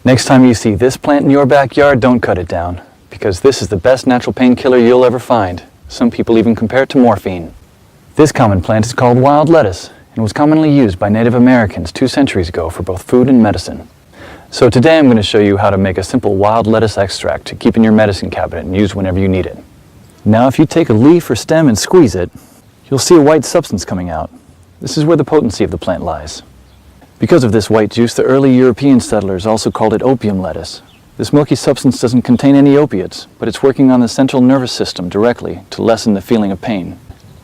Next time you see this plant in your backyard, don't cut it down, because this is the best natural painkiller you'll ever find. Some people even compare it to morphine. This common plant is called wild lettuce and was commonly used by Native Americans 2 centuries ago for both food and medicine. So today I'm going to show you how to make a simple wild lettuce extract to keep in your medicine cabinet and use whenever you need it. Now if you take a leaf or stem and squeeze it, you'll see a white substance coming out. This is where the potency of the plant lies. Because of this white juice, the early European settlers also called it opium lettuce. This milky substance doesn't contain any opiates, but it's working on the central nervous system directly to lessen the feeling of pain.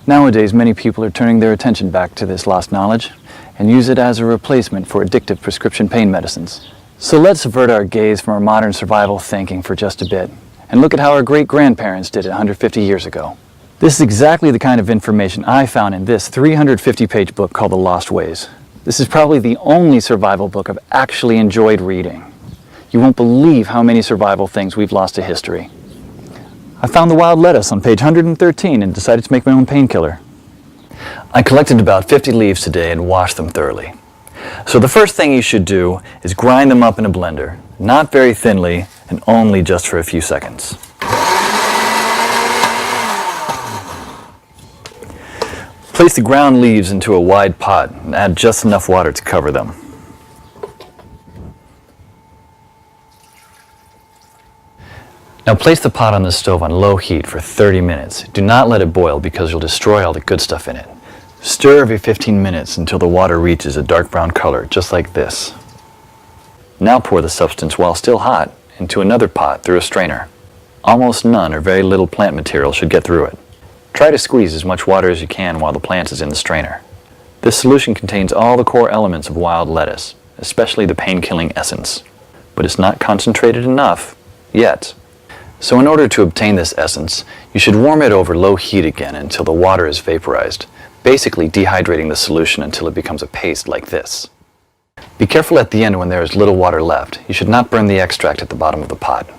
Nowadays, many people are turning their attention back to this lost knowledge and use it as a replacement for addictive prescription pain medicines. So let's avert our gaze from our modern survival thinking for just a bit and look at how our great-grandparents did it 150 years ago. This is exactly the kind of information I found in this 350-page book called The Lost Ways. This is probably the only survival book I've actually enjoyed reading. You won't believe how many survival things we've lost to history. I found the wild lettuce on page 113 and decided to make my own painkiller. I collected about 50 leaves today and washed them thoroughly. So the first thing you should do is grind them up in a blender, not very thinly and only just for a few seconds. Place the ground leaves into a wide pot and add just enough water to cover them. Now place the pot on the stove on low heat for 30 minutes. Do not let it boil because you'll destroy all the good stuff in it. Stir every 15 minutes until the water reaches a dark brown color, just like this. Now pour the substance while still hot into another pot through a strainer. Almost none or very little plant material should get through it. Try to squeeze as much water as you can while the plant is in the strainer. This solution contains all the core elements of wild lettuce, especially the pain-killing essence. But it's not concentrated enough yet. So in order to obtain this essence, you should warm it over low heat again until the water is vaporized, basically dehydrating the solution until it becomes a paste like this. Be careful at the end when there is little water left. You should not burn the extract at the bottom of the pot.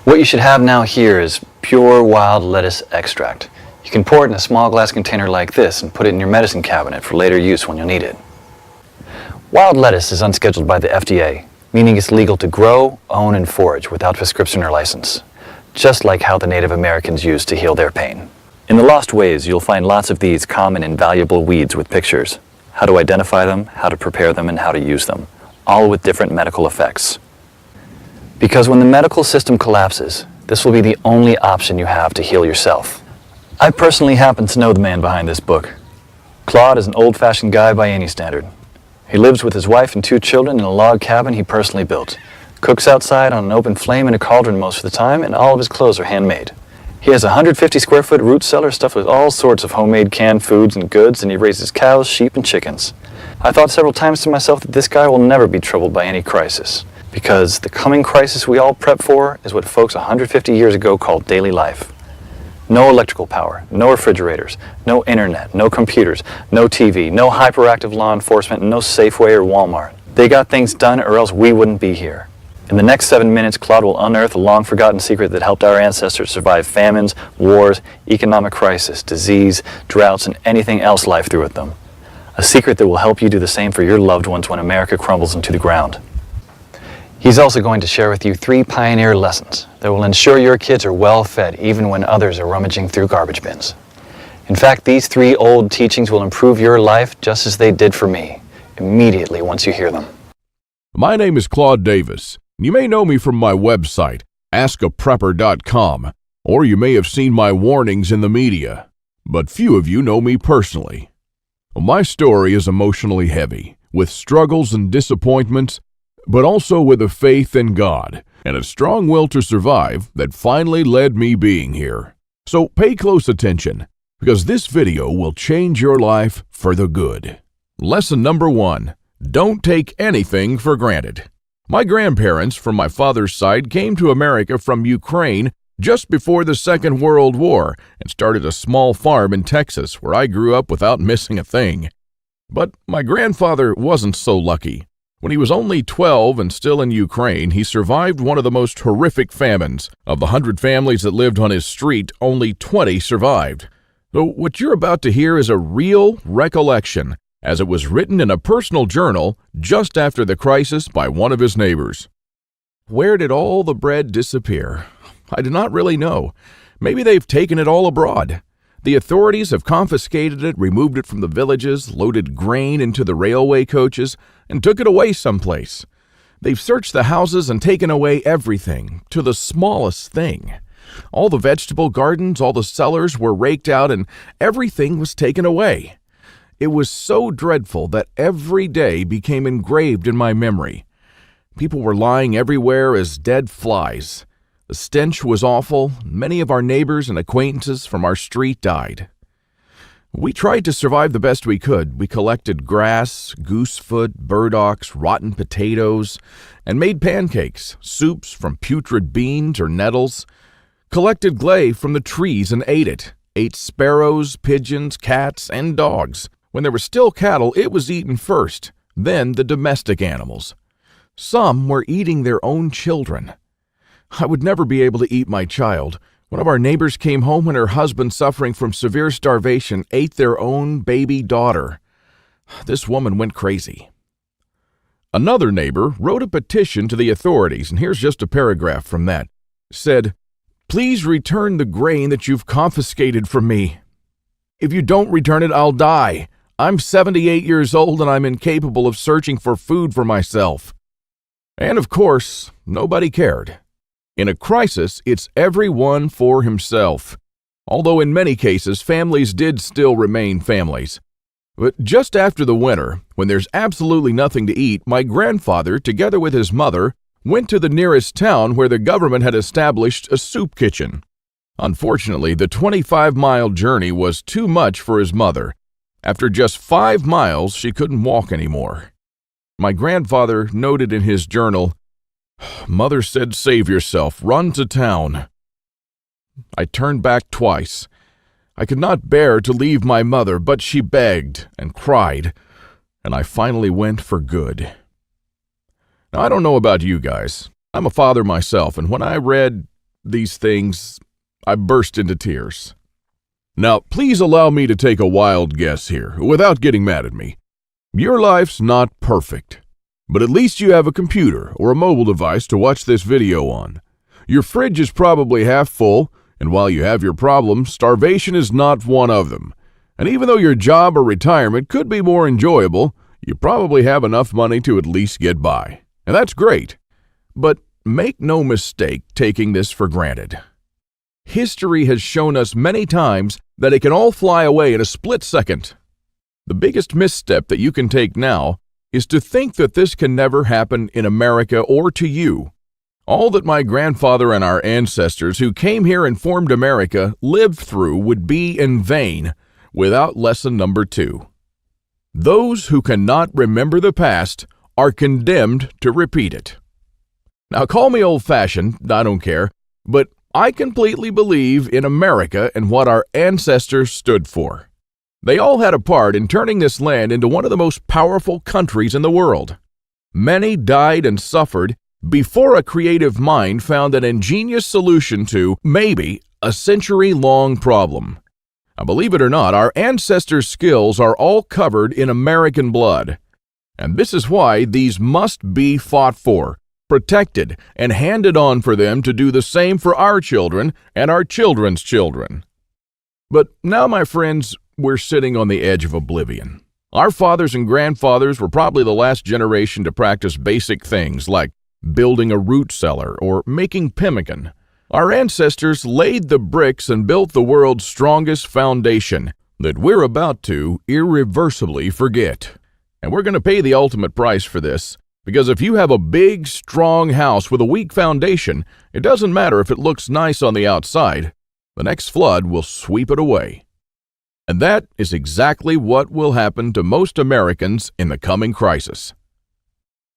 What you should have now here is pure wild lettuce extract. You can pour it in a small glass container like this and put it in your medicine cabinet for later use when you'll need it. Wild lettuce is unscheduled by the FDA, meaning it's legal to grow, own, and forage without prescription or license, just like how the Native Americans used to heal their pain. In The Lost Ways, you'll find lots of these common and valuable weeds with pictures, how to identify them, how to prepare them, and how to use them, all with different medical effects. Because when the medical system collapses, this will be the only option you have to heal yourself. I personally happen to know the man behind this book. Claude is an old-fashioned guy by any standard. He lives with his wife and 2 children in a log cabin he personally built, cooks outside on an open flame in a cauldron most of the time, and all of his clothes are handmade. He has a 150-square-foot root cellar stuffed with all sorts of homemade canned foods and goods, and he raises cows, sheep, and chickens. I thought several times to myself that this guy will never be troubled by any crisis, because the coming crisis we all prep for is what folks 150 years ago called daily life. No electrical power, no refrigerators, no internet, no computers, no TV, no hyperactive law enforcement, and no Safeway or Walmart. They got things done or else we wouldn't be here. In the next 7 minutes, Claude will unearth a long-forgotten secret that helped our ancestors survive famines, wars, economic crisis, disease, droughts, and anything else life threw at them. A secret that will help you do the same for your loved ones when America crumbles into the ground. He's also going to share with you 3 pioneer lessons that will ensure your kids are well fed even when others are rummaging through garbage bins. In fact, these 3 old teachings will improve your life just as they did for me, immediately once you hear them. My name is Claude Davis. You may know me from my website, askaprepper.com, or you may have seen my warnings in the media, but few of you know me personally. My story is emotionally heavy, with struggles and disappointments, but also with a faith in God and a strong will to survive that finally led me being here. So pay close attention, because this video will change your life for the good. Lesson number 1, don't take anything for granted. My grandparents from my father's side came to America from Ukraine just before the Second World War and started a small farm in Texas where I grew up without missing a thing. But my grandfather wasn't so lucky. When he was only 12 and still in Ukraine, he survived one of the most horrific famines. Of the 100 families that lived on his street, only 20 survived. So what you're about to hear is a real recollection, as it was written in a personal journal just after the crisis by one of his neighbors. Where did all the bread disappear? I do not really know. Maybe they've taken it all abroad. The authorities have confiscated it, removed it from the villages, loaded grain into the railway coaches, and took it away someplace. They've searched the houses and taken away everything, to the smallest thing. All the vegetable gardens, all the cellars were raked out, and everything was taken away. It was so dreadful that every day became engraved in my memory. People were lying everywhere as dead flies. The stench was awful. Many of our neighbors and acquaintances from our street died. We tried to survive the best we could. We collected grass, goosefoot, burdocks, rotten potatoes, and made pancakes, soups from putrid beans or nettles, collected clay from the trees and ate it, ate sparrows, pigeons, cats, and dogs. When there were still cattle, it was eaten first, then the domestic animals. Some were eating their own children. I would never be able to eat my child. One of our neighbors came home when her husband, suffering from severe starvation, ate their own baby daughter. This woman went crazy. Another neighbor wrote a petition to the authorities, and here's just a paragraph from that. Said, "Please return the grain that you've confiscated from me. If you don't return it, I'll die. I'm 78 years old and I'm incapable of searching for food for myself." And of course, nobody cared. In a crisis, it's everyone for himself. Although in many cases, families did still remain families. But just after the winter, when there's absolutely nothing to eat, my grandfather, together with his mother, went to the nearest town where the government had established a soup kitchen. Unfortunately, the 25-mile journey was too much for his mother. After just 5 miles, she couldn't walk anymore. My grandfather noted in his journal, "Mother said, save yourself, run to town." I turned back twice. I could not bear to leave my mother, but she begged and cried, and I finally went for good. Now, I don't know about you guys. I'm a father myself, and when I read these things, I burst into tears. Now, please allow me to take a wild guess here, without getting mad at me. Your life's not perfect, but at least you have a computer or a mobile device to watch this video on. Your fridge is probably half full, and while you have your problems, starvation is not one of them. And even though your job or retirement could be more enjoyable, you probably have enough money to at least get by. And that's great. But make no mistake taking this for granted. History has shown us many times that it can all fly away in a split second. The biggest misstep that you can take now is to think that this can never happen in America or to you. All that my grandfather and our ancestors who came here and formed America lived through would be in vain without lesson number 2. Those who cannot remember the past are condemned to repeat it. Now, call me old-fashioned, I don't care, but I completely believe in America and what our ancestors stood for. They all had a part in turning this land into one of the most powerful countries in the world. Many died and suffered before a creative mind found an ingenious solution to, maybe, a century-long problem. Now, believe it or not, our ancestors' skills are all covered in American blood. And this is why these must be fought for, protected, and handed on for them to do the same for our children and our children's children. But now, my friends, we're sitting on the edge of oblivion. Our fathers and grandfathers were probably the last generation to practice basic things like building a root cellar or making pemmican. Our ancestors laid the bricks and built the world's strongest foundation that we're about to irreversibly forget. And we're going to pay the ultimate price for this, because if you have a big, strong house with a weak foundation, it doesn't matter if it looks nice on the outside. The next flood will sweep it away. And that is exactly what will happen to most Americans in the coming crisis.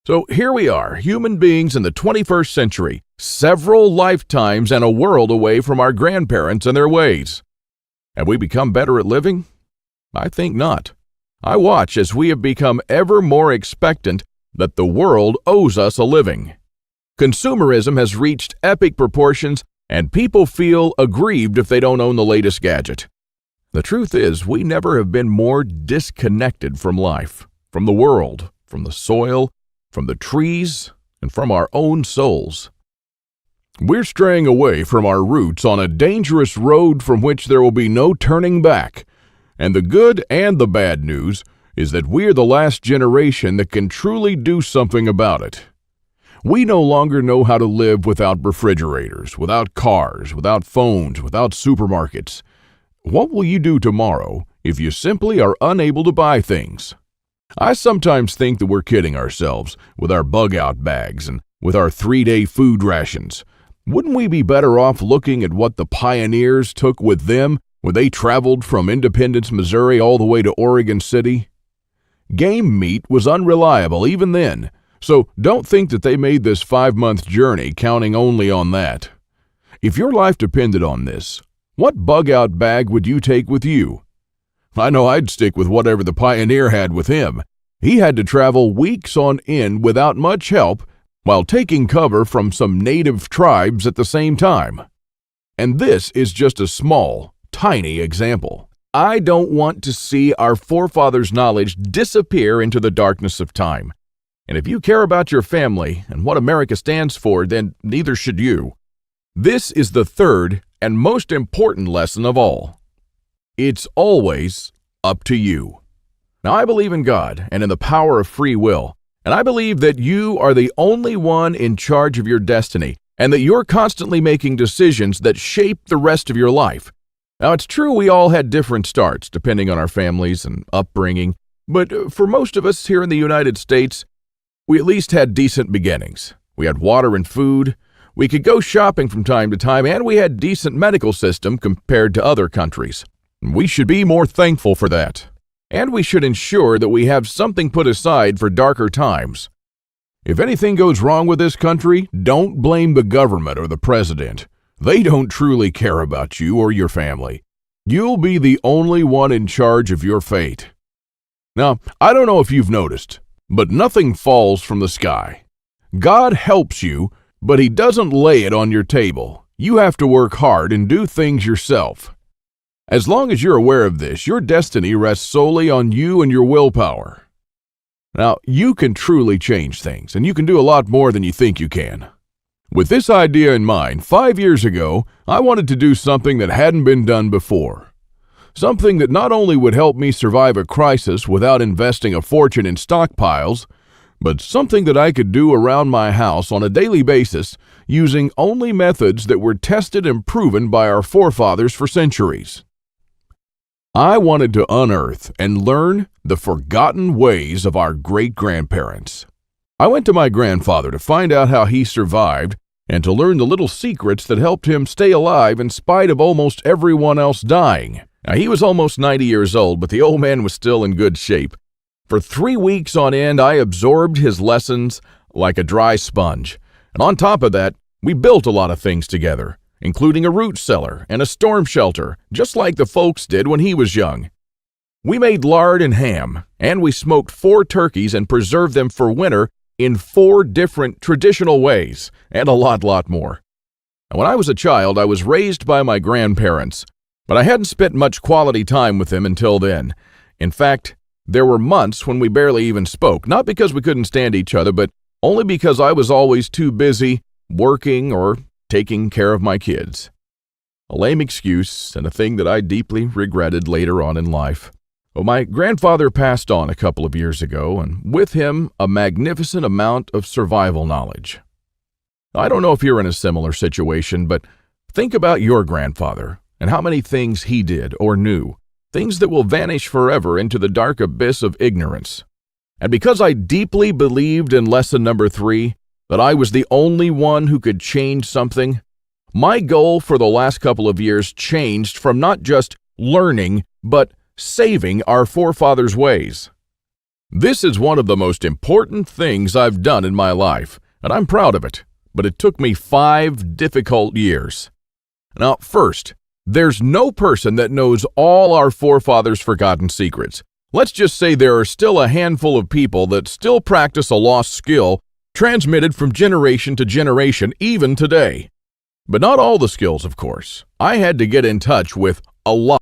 So here we are, human beings in the 21st century, several lifetimes and a world away from our grandparents and their ways. Have we become better at living? I think not. I watch as we have become ever more expectant that the world owes us a living. Consumerism has reached epic proportions, and people feel aggrieved if they don't own the latest gadget. The truth is, we never have been more disconnected from life, from the world, from the soil, from the trees, and from our own souls. We're straying away from our roots on a dangerous road from which there will be no turning back. And the good and the bad news is that we're the last generation that can truly do something about it. We no longer know how to live without refrigerators, without cars, without phones, without supermarkets. What will you do tomorrow if you simply are unable to buy things? I sometimes think that we're kidding ourselves with our bug-out bags and with our 3-day food rations. Wouldn't we be better off looking at what the pioneers took with them when they traveled from Independence, Missouri all the way to Oregon City? Game meat was unreliable even then, so don't think that they made this 5-month journey counting only on that. If your life depended on this, what bug-out bag would you take with you? I know I'd stick with whatever the pioneer had with him. He had to travel weeks on end without much help while taking cover from some native tribes at the same time. And this is just a small, tiny example. I don't want to see our forefathers' knowledge disappear into the darkness of time. And if you care about your family and what America stands for, then neither should you. This is the third and most important lesson of all. It's always up to you. Now, I believe in God and in the power of free will, and I believe that you are the only one in charge of your destiny, and that you're constantly making decisions that shape the rest of your life. Now, it's true we all had different starts depending on our families and upbringing, but for most of us here in the United States, we at least had decent beginnings. We had water and food, we could go shopping from time to time, and we had a decent medical system compared to other countries. We should be more thankful for that. And we should ensure that we have something put aside for darker times. If anything goes wrong with this country, don't blame the government or the president. They don't truly care about you or your family. You'll be the only one in charge of your fate. Now, I don't know if you've noticed, but nothing falls from the sky. God helps you, but He doesn't lay it on your table. You have to work hard and do things yourself. As long as you're aware of this, your destiny rests solely on you and your willpower. Now, you can truly change things, and you can do a lot more than you think you can. With this idea in mind, 5 years ago, I wanted to do something that hadn't been done before. Something that not only would help me survive a crisis without investing a fortune in stockpiles, but something that I could do around my house on a daily basis using only methods that were tested and proven by our forefathers for centuries. I wanted to unearth and learn the forgotten ways of our great-grandparents. I went to my grandfather to find out how he survived and to learn the little secrets that helped him stay alive in spite of almost everyone else dying. Now, he was almost 90 years old, but the old man was still in good shape. For 3 weeks on end, I absorbed his lessons like a dry sponge. And on top of that, we built a lot of things together, including a root cellar and a storm shelter, just like the folks did when he was young. We made lard and ham, and we smoked 4 turkeys and preserved them for winter in 4 different traditional ways, and a lot more. And when I was a child, I was raised by my grandparents, but I hadn't spent much quality time with them until then. In fact, there were months when we barely even spoke, not because we couldn't stand each other, but only because I was always too busy working or taking care of my kids. A lame excuse and a thing that I deeply regretted later on in life. Well, my grandfather passed on a couple of years ago, and with him, a magnificent amount of survival knowledge. I don't know if you're in a similar situation, but think about your grandfather and how many things he did or knew, things that will vanish forever into the dark abyss of ignorance. And because I deeply believed in lesson number 3, that I was the only one who could change something, my goal for the last couple of years changed from not just learning, but saving our forefathers' ways. This is one of the most important things I've done in my life, and I'm proud of it, but it took me 5 difficult years. Now, first, there's no person that knows all our forefathers' forgotten secrets. Let's just say there are still a handful of people that still practice a lost skill transmitted from generation to generation, even today. But not all the skills, of course. I had to get in touch with a lot.